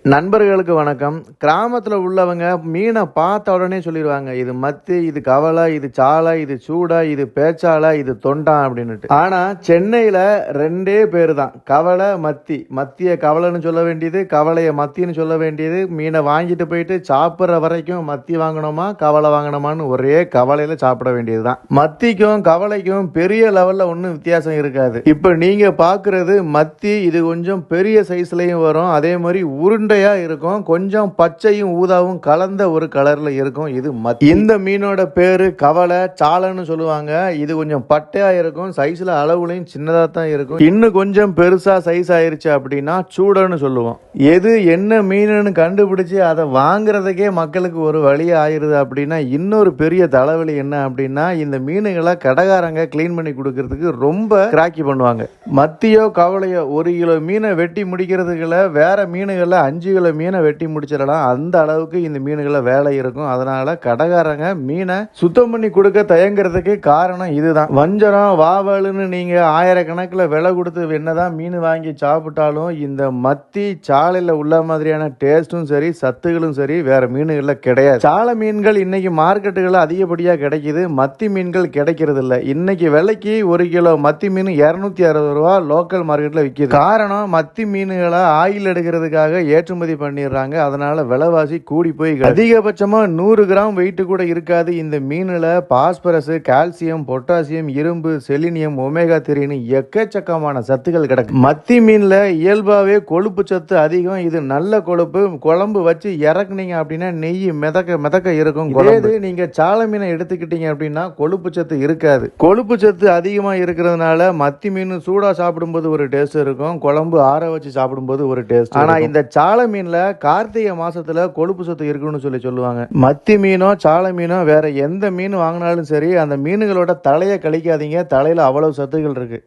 நண்பர்களுக்கு வணக்கம். கிராமத்துல உள்ளவங்க மீனை பார்த்த உடனே சொல்லிருவாங்க, இது மத்தி, இது கவலை, இது சாலை, இது சூடா, இது பேச்சாளை, இது தொண்டான் அப்படின்னுட்டு. ஆனா சென்னையில ரெண்டே பேரு தான், கவலை, மத்தி. மத்திய கவலைன்னு சொல்ல வேண்டியது, கவலைய மத்தின்னு சொல்ல வேண்டியது. மீனை வாங்கிட்டு போயிட்டு சாப்பிட்ற வரைக்கும் மத்தி வாங்கணுமா கவலை வாங்கணுமான்னு ஒரே கவலையில சாப்பிட வேண்டியதுதான். மத்திக்கும் கவலைக்கும் பெரிய லெவல்ல ஒன்றும் வித்தியாசம் இருக்காது. இப்ப நீங்க பாக்குறது மத்தி. இது கொஞ்சம் பெரிய சைஸ்லயும் வரும், அதே மாதிரி உருண்டை இருக்கும், கொஞ்சம் பச்சையும் ஊதாவும் கலந்த ஒரு கலர்ல இருக்கும். இது மத்தி. இந்த மீனோட பேரு கவலை, சாலைன்னு சொல்லுவாங்க. இது கொஞ்சம் பட்டையா இருக்கும், சைஸ்ல அளவுலையும் சின்னதா தான் இருக்கும். இன்னும் கொஞ்சம் பெருசா சைஸ் ஆயிருச்சு அப்படின்னா சூடன்னு சொல்லுவோம். எது என்ன மீனுன்னு கண்டுபிடிச்சு அதை வாங்குறதுக்கே மக்களுக்கு ஒரு வழி ஆயிருது அப்படின்னா இன்னொரு பெரிய தலைவலி என்ன அப்படின்னா, இந்த மீனுகளை கடைக்காரங்க கிளீன் பண்ணி கொடுக்கறதுக்கு ரொம்ப கிராக்கி பண்ணுவாங்க. மத்தியோ கவலையோ 1 கிலோ மீனை வெட்டி முடிக்கிறதுக்குள்ள வேற மீனுகளை 5 கிலோ மீனை வெட்டி முடிச்சிடலாம். அந்த அளவுக்கு இந்த மீனுகளை வேலை இருக்கும். அதனால கடைக்காரங்க மீனை சுத்தம் பண்ணி கொடுக்க தயங்குறதுக்கு காரணம் இதுதான். வஞ்சரம், வாவலுன்னு நீங்க ஆயிரக்கணக்கில் விலை கொடுத்து என்னதான் மீன் வாங்கி சாப்பிட்டாலும் இந்த மத்தி சாலையில் உள்ள மாதிரியான டேஸ்டும் சரி சத்துகளும் சரி வேற மீன்கள்ல கிடையாது. சாலை மீன்கள் இன்னைக்கு மார்க்கெட்டுகளில் அதிகப்படியா கிடைக்குது, மத்தி மீன்கள் கிடைக்கிறது இல்லை. இன்னைக்கு விலைக்கு 1 கிலோ மத்தி மீன் 260 ரூபா லோக்கல் மார்க்கெட்ல விற்கிது. காரணம், மத்தி மீன்களை ஆயில் எடுக்கிறதுக்காக ஏற்றுமதி பண்ணிடுறாங்க. அதனால விலைவாசி கூடி போய் அதிகபட்சமா 100 கிராம் வெயிட் கூட இருக்காது. இந்த மீன்ல பாஸ்பரஸ், கால்சியம், பொட்டாசியம், இரும்பு, செலினியம், ஒமேகா 3 எக்கச்சக்கமான சத்துக்கள் கிடக்கு. மத்தி மீன்ல இயல்பாவே கொழுப்பு சத்து அதிகம். இது நல்ல கொழுப்பு. குழம்பு வச்சு இறக்குனீங்க அப்படின்னா நெய் மிதக்க மிதக்க இருக்கும். இதே நீங்க சாலை மீனை எடுத்துக்கிட்டீங்க அப்படின்னா கொழுப்பு சத்து இருக்காது. கொழுப்பு சத்து அதிகமா இருக்கிறதுனால மத்தி மீன் சூடா சாப்பிடும்போது ஒரு டேஸ்ட் இருக்கும், குழம்பு ஆற வச்சு சாப்பிடும்போது ஒரு டேஸ்ட். ஆனா இந்த சாலை மீன்ல கார்த்திகை மாசத்துல கொழுப்பு சத்து இருக்குன்னு சொல்லுவாங்க. மத்தி மீனோ சாலை மீனோ வேற எந்த மீன் வாங்கினாலும் சரி அந்த மீன்களோட தலையை கழிக்காதீங்க, தலையில அவ்வளவு சத்துக்கள் இருக்கு.